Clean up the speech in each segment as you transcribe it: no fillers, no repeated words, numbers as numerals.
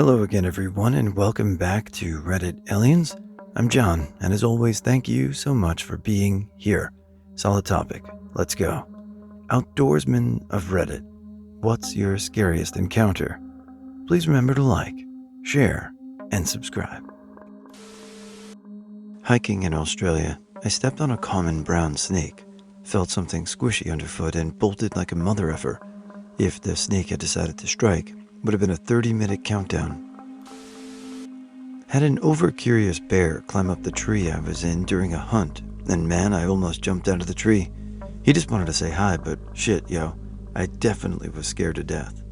Hello again, everyone, and welcome back to Reddit Aliens. I'm John, and as always, thank you so much for being here. Solid topic. Let's go. Outdoorsmen of Reddit. What's your scariest encounter? Please remember to like, share, and subscribe. Hiking in Australia, I stepped on a common brown snake, felt something squishy underfoot, and bolted like a mother effer. If the snake had decided to strike, would have been a 30-minute countdown. Had an over-curious bear climb up the tree I was in during a hunt, and man, I almost jumped out of the tree. He just wanted to say hi, but shit, yo, I definitely was scared to death.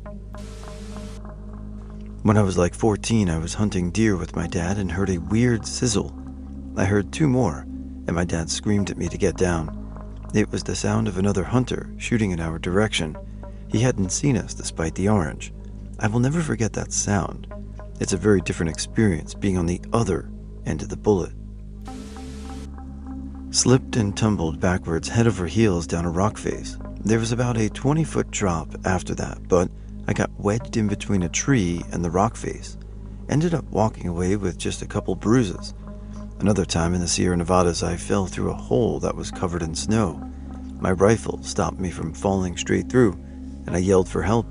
When I was like 14, I was hunting deer with my dad and heard a weird sizzle. I heard two more, and my dad screamed at me to get down. It was the sound of another hunter shooting in our direction. He hadn't seen us despite the orange. I will never forget that sound. It's a very different experience being on the other end of the bullet. Slipped and tumbled backwards head over heels down a rock face. There was about a 20-foot drop after that, but I got wedged in between a tree and the rock face. Ended up walking away with just a couple bruises. Another time in the Sierra Nevadas, I fell through a hole that was covered in snow. My rifle stopped me from falling straight through, and I yelled for help.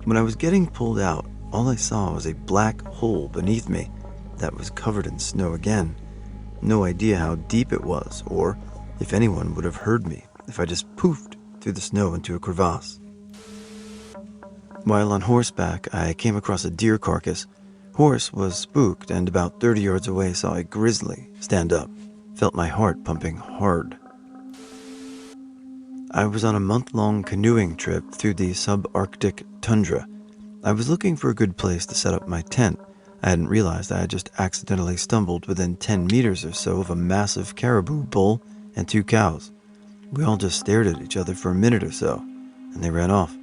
When I was getting pulled out, all I saw was a black hole beneath me that was covered in snow again. No idea how deep it was, or if anyone would have heard me if I just poofed through the snow into a crevasse. While on horseback, I came across a deer carcass. Horse was spooked, and about 30 yards away saw a grizzly stand up. Felt my heart pumping hard. I was on a month-long canoeing trip through the subarctic tundra. I was looking for a good place to set up my tent. I hadn't realized I had just accidentally stumbled within 10 meters or so of a massive caribou bull and two cows. We all just stared at each other for a minute or so, and they ran off.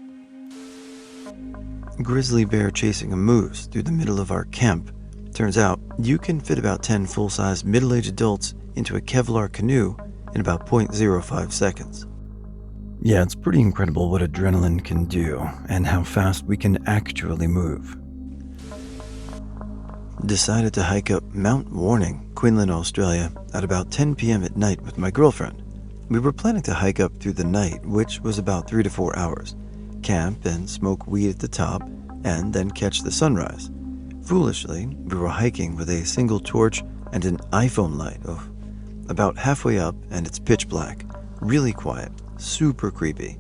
Grizzly bear chasing a moose through the middle of our camp. Turns out, you can fit about 10 full-size middle-aged adults into a Kevlar canoe in about 0.05 seconds. Yeah, it's pretty incredible what adrenaline can do and how fast we can actually move. Decided to hike up Mount Warning, Queensland, Australia at about 10 p.m. at night with my girlfriend. We were planning to hike up through the night, which was about 3 to 4 hours, camp and smoke weed at the top, and then catch the sunrise. Foolishly, we were hiking with a single torch and an iPhone light. About halfway up, and it's pitch black, really quiet. Super creepy.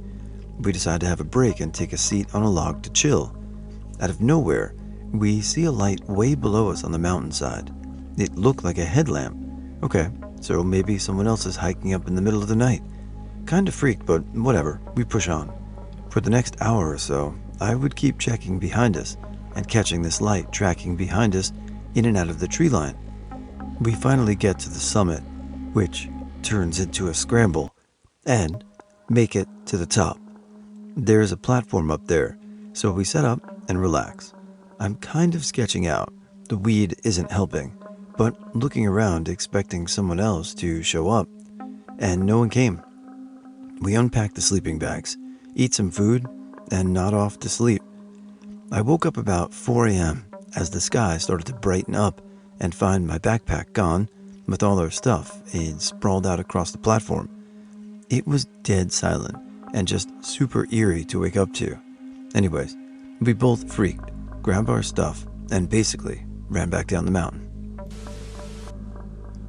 We decide to have a break and take a seat on a log to chill. Out of nowhere, we see a light way below us on the mountainside. It looked like a headlamp. Okay, so maybe someone else is hiking up in the middle of the night. Kinda freaked, but whatever, we push on. For the next hour or so, I would keep checking behind us and catching this light tracking behind us in and out of the tree line. We finally get to the summit, which turns into a scramble, and make it to the top. There's a platform up there, so we set up and relax. I'm kind of sketching out. The weed isn't helping, but looking around expecting someone else to show up, and no one came. We unpack the sleeping bags, eat some food, and nod off to sleep. I woke up about 4 a.m. as the sky started to brighten up and find my backpack gone with all our stuff sprawled out across the platform. It was dead silent and just super eerie to wake up to. Anyways, we both freaked, grabbed our stuff, and basically ran back down the mountain.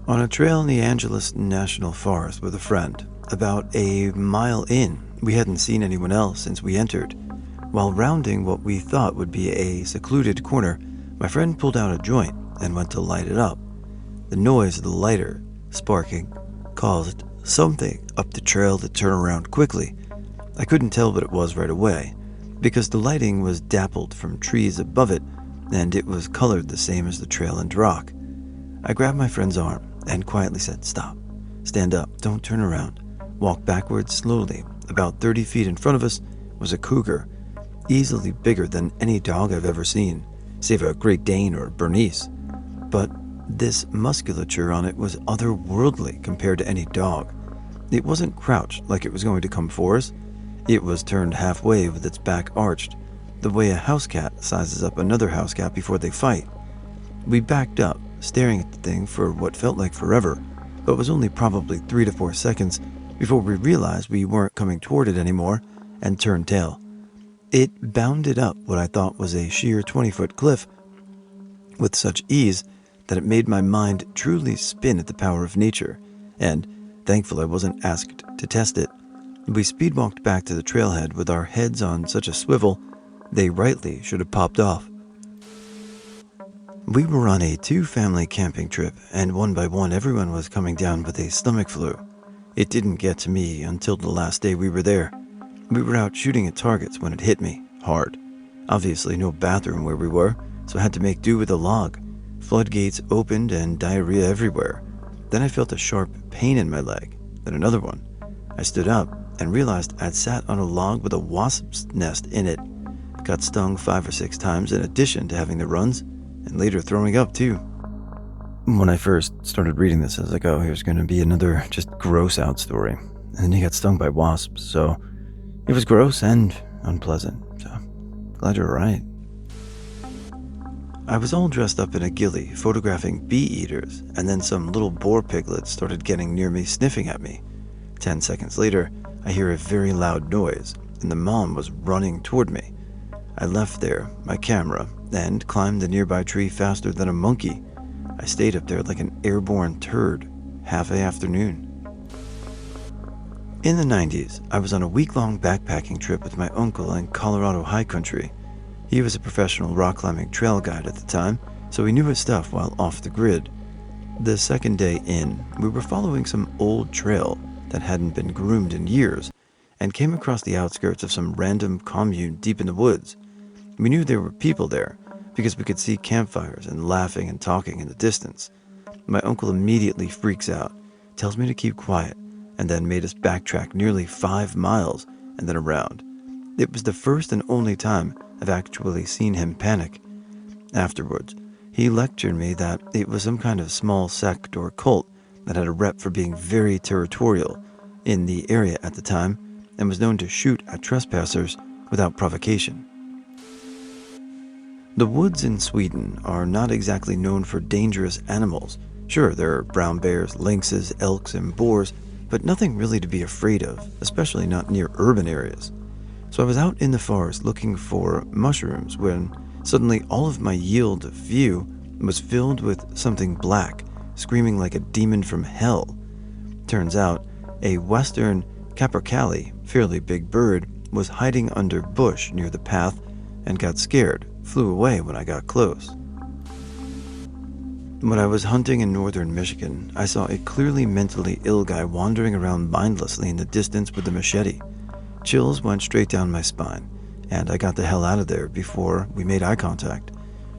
On a trail in the Angeles National Forest with a friend, about a mile in, we hadn't seen anyone else since we entered. While rounding what we thought would be a secluded corner, my friend pulled out a joint and went to light it up. The noise of the lighter sparking caused something up the trail to turn around quickly. I couldn't tell what it was right away, because the lighting was dappled from trees above it, and it was colored the same as the trail and rock. I grabbed my friend's arm and quietly said, "Stop, stand up, don't turn around." Walked backwards slowly. About 30 feet in front of us was a cougar, easily bigger than any dog I've ever seen, save a Great Dane or Bernese. But this musculature on it was otherworldly compared to any dog. It wasn't crouched like it was going to come for us. It was turned halfway with its back arched, the way a house cat sizes up another house cat before they fight. We backed up, staring at the thing for what felt like forever, but was only probably 3 to 4 seconds before we realized we weren't coming toward it anymore and turned tail. It bounded up what I thought was a sheer 20-foot cliff with such ease that it made my mind truly spin at the power of nature, and thankful I wasn't asked to test it. We speedwalked back to the trailhead with our heads on such a swivel, they rightly should have popped off. We were on a 2-family camping trip, and one by one everyone was coming down with a stomach flu. It didn't get to me until the last day we were there. We were out shooting at targets when it hit me, hard. Obviously no bathroom where we were, so I had to make do with a log. Floodgates opened and diarrhea everywhere. Then I felt a sharp pain in my leg, then another one. I stood up and realized I'd sat on a log with a wasp's nest in it. Got stung 5 or 6 times in addition to having the runs, and later throwing up too. When I first started reading this, I was like, oh, here's going to be another just gross out story. And then he got stung by wasps, so it was gross and unpleasant. So glad you're right. I was all dressed up in a ghillie, photographing bee-eaters, and then some little boar piglets started getting near me, sniffing at me. 10 seconds later, I hear a very loud noise, and the mom was running toward me. I left there, my camera, and climbed the nearby tree faster than a monkey. I stayed up there like an airborne turd, half the afternoon. In the 90s, I was on a week-long backpacking trip with my uncle in Colorado high country. He was a professional rock climbing trail guide at the time, so he knew his stuff while off the grid. The second day in, we were following some old trail that hadn't been groomed in years, and came across the outskirts of some random commune deep in the woods. We knew there were people there, because we could see campfires and laughing and talking in the distance. My uncle immediately freaks out, tells me to keep quiet, and then made us backtrack nearly 5 miles and then around. It was the first and only time I've actually seen him panic. Afterwards, he lectured me that it was some kind of small sect or cult that had a rep for being very territorial in the area at the time and was known to shoot at trespassers without provocation. The woods in Sweden are not exactly known for dangerous animals. Sure, there are brown bears, lynxes, elks, and boars, but nothing really to be afraid of, especially not near urban areas. So I was out in the forest looking for mushrooms when suddenly all of my yield of view was filled with something black, screaming like a demon from hell. Turns out, a western capercaillie, fairly big bird, was hiding under bush near the path and got scared, flew away when I got close. When I was hunting in northern Michigan, I saw a clearly mentally ill guy wandering around mindlessly in the distance with a machete. Chills went straight down my spine, and I got the hell out of there before we made eye contact.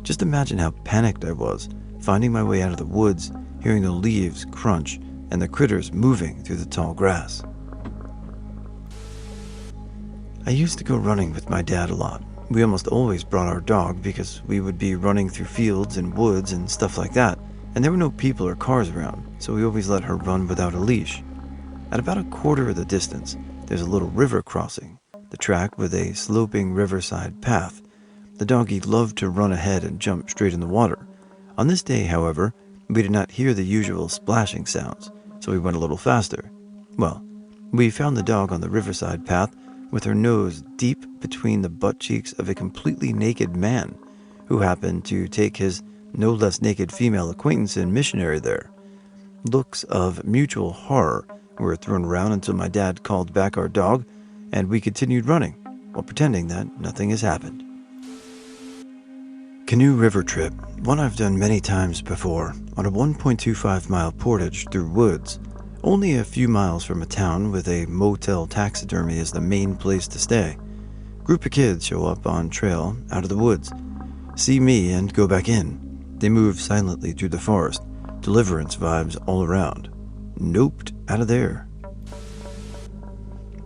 Just imagine how panicked I was, finding my way out of the woods, hearing the leaves crunch and the critters moving through the tall grass. I used to go running with my dad a lot. We almost always brought our dog because we would be running through fields and woods and stuff like that, and there were no people or cars around, so we always let her run without a leash. At about a quarter of the distance, there's a little river crossing, the track with a sloping riverside path. The doggy loved to run ahead and jump straight in the water. On this day, however, we did not hear the usual splashing sounds, so we went a little faster. Well, we found the dog on the riverside path with her nose deep between the butt cheeks of a completely naked man who happened to take his no less naked female acquaintance and missionary there. Looks of mutual horror were thrown around until my dad called back our dog and we continued running while pretending that nothing has happened. Canoe river trip, one I've done many times before, on a 1.25 mile portage through woods, only a few miles from a town with a motel taxidermy as the main place to stay. Group of kids show up on trail out of the woods, see me and go back in. They move silently through the forest, deliverance vibes all around. Noped out of there.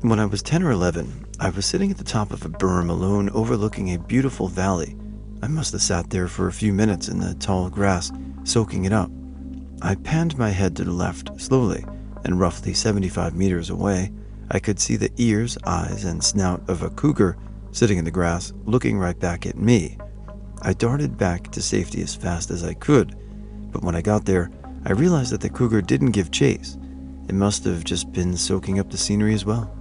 When I was 10 or 11, I was sitting at the top of a berm alone overlooking a beautiful valley. I must have sat there for a few minutes in the tall grass, soaking it up. I panned my head to the left slowly, and roughly 75 meters away, I could see the ears, eyes, and snout of a cougar sitting in the grass, looking right back at me. I darted back to safety as fast as I could, but when I got there, I realized that the cougar didn't give chase. It must have just been soaking up the scenery as well.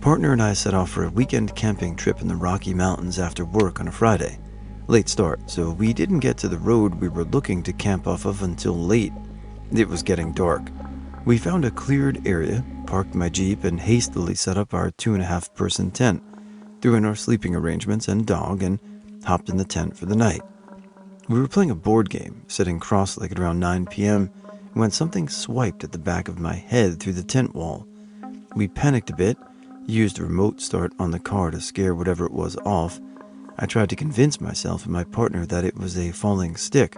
Partner and I set off for a weekend camping trip in the Rocky Mountains after work on a Friday. Late start, so we didn't get to the road we were looking to camp off of until late. It was getting dark. We found a cleared area, parked my Jeep, and hastily set up our 2.5-person tent, threw in our sleeping arrangements and dog, and hopped in the tent for the night. We were playing a board game, sitting cross-legged around 9 p.m., when something swiped at the back of my head through the tent wall. We panicked a bit, used a remote start on the car to scare whatever it was off. I tried to convince myself and my partner that it was a falling stick.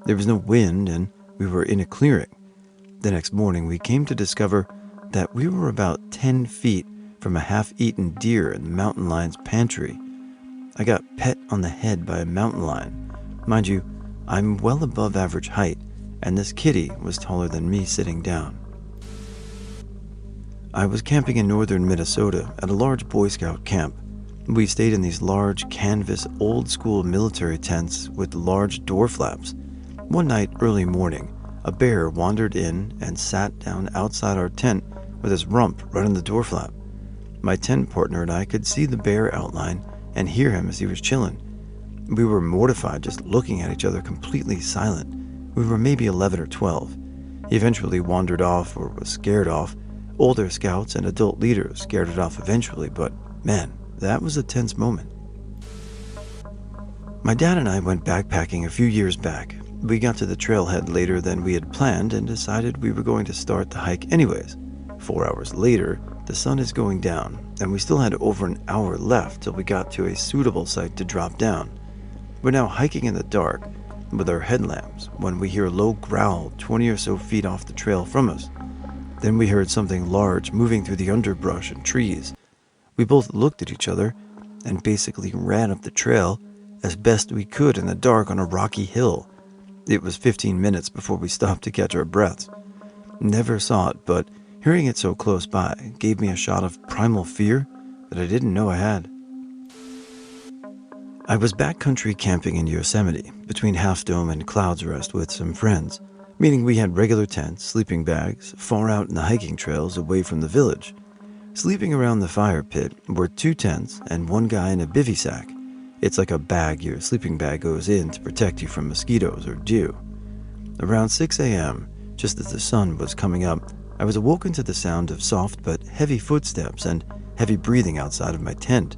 There was no wind, and we were in a clearing. The next morning, we came to discover that we were about 10 feet from a half-eaten deer in the mountain lion's pantry. I got pet on the head by a mountain lion. Mind you, I'm well above average height, and this kitty was taller than me sitting down. I was camping in northern Minnesota at a large Boy Scout camp. We stayed in these large, canvas, old-school military tents with large door flaps. One night, early morning, a bear wandered in and sat down outside our tent with his rump right on the door flap. My tent partner and I could see the bear outline and hear him as he was chilling. We were mortified just looking at each other, completely silent. We were maybe 11 or 12. He eventually wandered off or was scared off. Older scouts and adult leaders scared it off eventually, but man, that was a tense moment. My dad and I went backpacking a few years back. We got to the trailhead later than we had planned and decided we were going to start the hike anyways. 4 hours later, the sun is going down, and we still had over an hour left till we got to a suitable site to drop down. We're now hiking in the dark with our headlamps when we hear a low growl 20 or so feet off the trail from us. Then we heard something large moving through the underbrush and trees. We both looked at each other and basically ran up the trail as best we could in the dark on a rocky hill. It was 15 minutes before we stopped to catch our breaths. Never saw it, but hearing it so close by gave me a shot of primal fear that I didn't know I had. I was backcountry camping in Yosemite between Half Dome and Clouds Rest with some friends, meaning we had regular tents, sleeping bags, far out in the hiking trails away from the village. Sleeping around the fire pit were 2 tents and one guy in a bivy sack. It's like a bag your sleeping bag goes in to protect you from mosquitoes or dew. Around 6 a.m., just as the sun was coming up, I was awoken to the sound of soft but heavy footsteps and heavy breathing outside of my tent.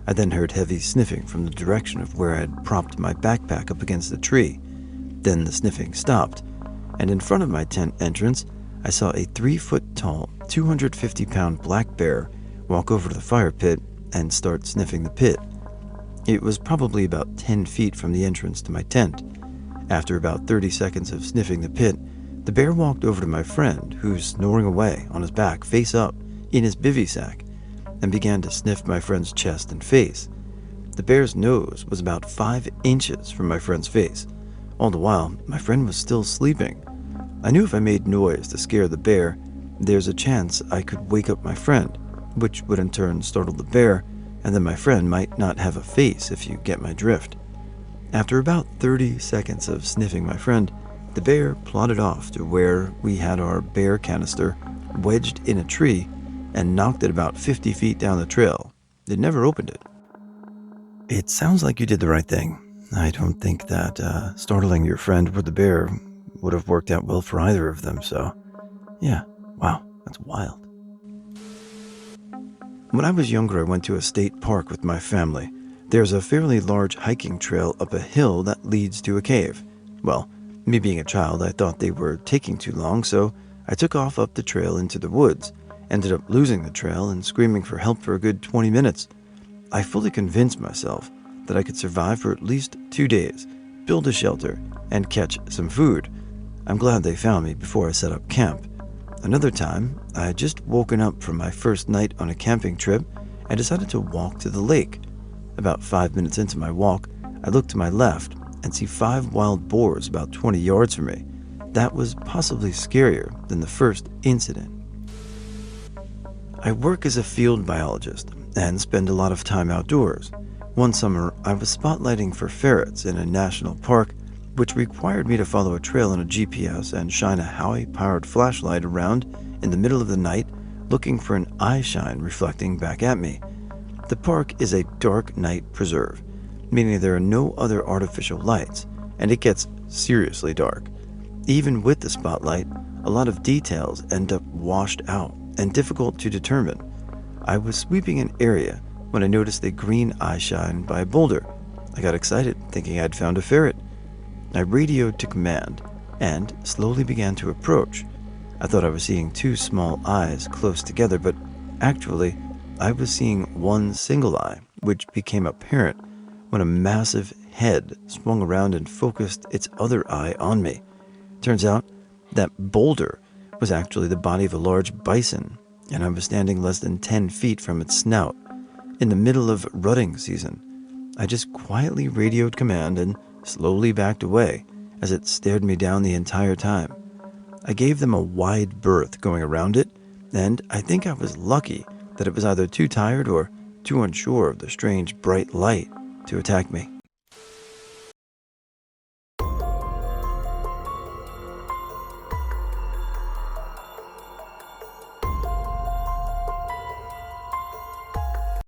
I then heard heavy sniffing from the direction of where I had propped my backpack up against the tree. Then the sniffing stopped, and in front of my tent entrance, I saw a 3-foot-tall, 250-pound black bear walk over to the fire pit and start sniffing the pit. It was probably about 10 feet from the entrance to my tent. After about 30 seconds of sniffing the pit, the bear walked over to my friend, who's snoring away on his back, face up, in his bivy sack, and began to sniff my friend's chest and face. The bear's nose was about 5 inches from my friend's face. All the while, my friend was still sleeping. I knew if I made noise to scare the bear, there's a chance I could wake up my friend, which would in turn startle the bear, and then my friend might not have a face, if you get my drift. After about 30 seconds of sniffing my friend, the bear plodded off to where we had our bear canister wedged in a tree and knocked it about 50 feet down the trail. It never opened it. It sounds like you did the right thing. I don't think that startling your friend with the bear would have worked out well for either of them, so yeah, wow, that's wild. When I was younger, I went to a state park with my family. There's a fairly large hiking trail up a hill that leads to a cave. Well, me being a child, I thought they were taking too long, so I took off up the trail into the woods, ended up losing the trail and screaming for help for a good 20 minutes. I fully convinced myself that I could survive for at least 2 days, build a shelter, and catch some food. I'm glad they found me before I set up camp. Another time, I had just woken up from my first night on a camping trip and decided to walk to the lake. About 5 minutes into my walk, I look to my left and see 5 wild boars about 20 yards from me. That was possibly scarier than the first incident. I work as a field biologist, and spend a lot of time outdoors. One summer, I was spotlighting for ferrets in a national park, which required me to follow a trail on a GPS and shine a high-powered flashlight around in the middle of the night, looking for an eye shine reflecting back at me. The park is a dark night preserve, meaning there are no other artificial lights, and it gets seriously dark. Even with the spotlight, a lot of details end up washed out and difficult to determine. I was sweeping an area when I noticed a green eye shine by a boulder. I got excited, thinking I'd found a ferret. I radioed to command and slowly began to approach. I thought I was seeing two small eyes close together, but actually, I was seeing one single eye, which became apparent when a massive head swung around and focused its other eye on me. Turns out that boulder was actually the body of a large bison, and I was standing less than 10 feet from its snout. In the middle of rutting season, I just quietly radioed command and slowly backed away as it stared me down the entire time. I gave them a wide berth going around it, and I think I was lucky that it was either too tired or too unsure of the strange bright light to attack me.